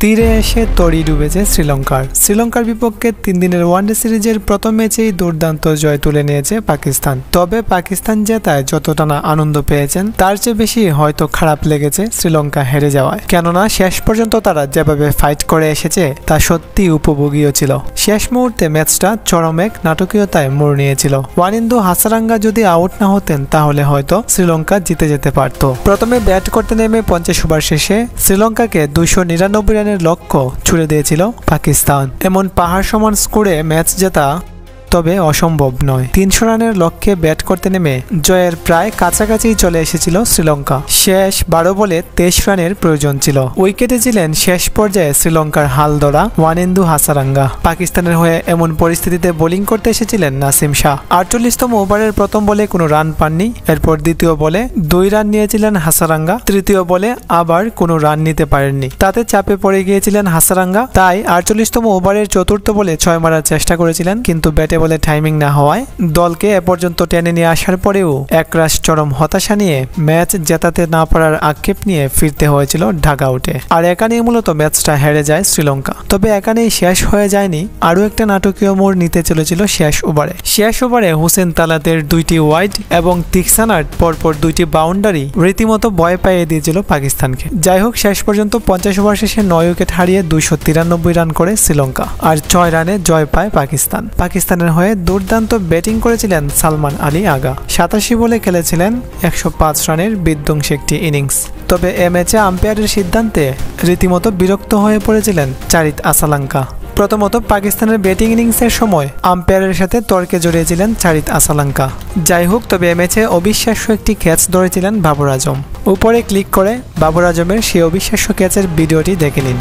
তীরে এসে তরি ডুবেছে শ্রীলঙ্কার বিপক্ষে 3 দিনের ওয়ানডে সিরিজের প্রথম ম্যাচেই দুর্দান্ত জয় তুলে নিয়েছে পাকিস্তান। তবে পাকিস্তান জেতায় যতটা না আনন্দ পেয়েছেন তার চেয়ে বেশি হয়তো খারাপ লেগেছে শ্রীলঙ্কা হেরে যাওয়ায়। কেননা শেষ পর্যন্ত তারা যেভাবে ফাইট করে এসেছে তা সত্যি উপভোগীয় ছিল। শেষ মুহূর্তে ম্যাচটা চরম এক নাটকীয়তায় মোড় নিয়েছিল। ওয়ানিন্দু হাসারাঙ্গা যদি আউট না হতেন তাহলে হয়তো শ্রীলঙ্কা জিতে যেতে পারত। প্রথমে ব্যাট করতে নেমে 50 ওভার শেষে শ্রীলঙ্কাকে 299 রানের লক্ষ্য ছুড়ে দিয়েছিল পাকিস্তান। এমন পাহাড় সমান স্কোরে ম্যাচ জেতা তবে অসম্ভব নয়। 300 রানের লক্ষ্যে ব্যাট করতে নেমে জয়ের প্রায় কাছাকাছি চলে এসেছিল শ্রীলঙ্কা। শেষ 12 বলে 23 রানের প্রয়োজন ছিল। উইকেটে ছিলেন শেষ পর্যায়ে শ্রীলঙ্কার হাল ধরা ওয়ানিন্দু হাসারাঙ্গা। পাকিস্তানের হয়ে এমন পরিস্থিতিতে বোলিং করতে এসেছিলেন নাসিম শাহ। 48তম ওভারের প্রথম বলে কোনো রান পাননি। এরপর দ্বিতীয় বলে 2 রান নিয়েছিলেন হাসারাঙ্গা। তৃতীয় বলে আবার কোনো রান নিতে পারেননি। তাতে চাপে পড়ে গিয়েছিলেন হাসারাঙ্গা। তাই 48তম ওভারের চতুর্থ বলে 6 মারার চেষ্টা করেছিলেন, কিন্তু ব্যাটে বলে টাইমিং না হওয়ায় দলকে এ পর্যন্ত টেনে নিয়ে আসার পরেও একরাশ চরম হতাশা নিয়ে ম্যাচ জেতাতে না পারার আক্ষেপ নিয়ে ফিরতে হয়েছিল ঢাকাউটে। আর এখানেই মূলত ম্যাচটা হেরে যায় শ্রীলঙ্কা। তবে এখানেই শেষ হয়ে যায়নি, আরও একটা নাটকীয় মোড় নিতে চলেছিল শেষ ওভারে হুসেন তালাতের 2টি ওয়াইড এবং তিক্সানার পরপর 2টি বাউন্ডারি রীতিমতো ভয় পাইয়ে দিয়েছিল পাকিস্তানকে। যাই হোক, শেষ পর্যন্ত 50 ওভার শেষে 9 উইকেট হারিয়ে 293 রান করে শ্রীলঙ্কা আর 6 রানে জয় পায় পাকিস্তানের হয়ে দুর্দান্ত ব্যাটিং করেছিলেন সালমান আলী আগা। 87 বলে খেলেছিলেন 105 রানের বিধ্বংসী একটি ইনিংস। তবে এ ম্যাচে আম্পায়ারের সিদ্ধান্তে রীতিমতো বিরক্ত হয়ে পড়েছিলেন চারিত আসালাঙ্কা। প্রথমত পাকিস্তানের ব্যাটিং ইনিংসের সময় আম্পায়ারের সাথে তর্কে জড়িয়েছিলেন চারিত আসালাঙ্কা। যাই হোক, তবে এ ম্যাচে অবিশ্বাস্য একটি ক্যাচ ধরেছিলেন বাবর আজম। উপরে ক্লিক করে বাবর আজমের সেই অবিশ্বাস্য ক্যাচের ভিডিওটি দেখে নিন।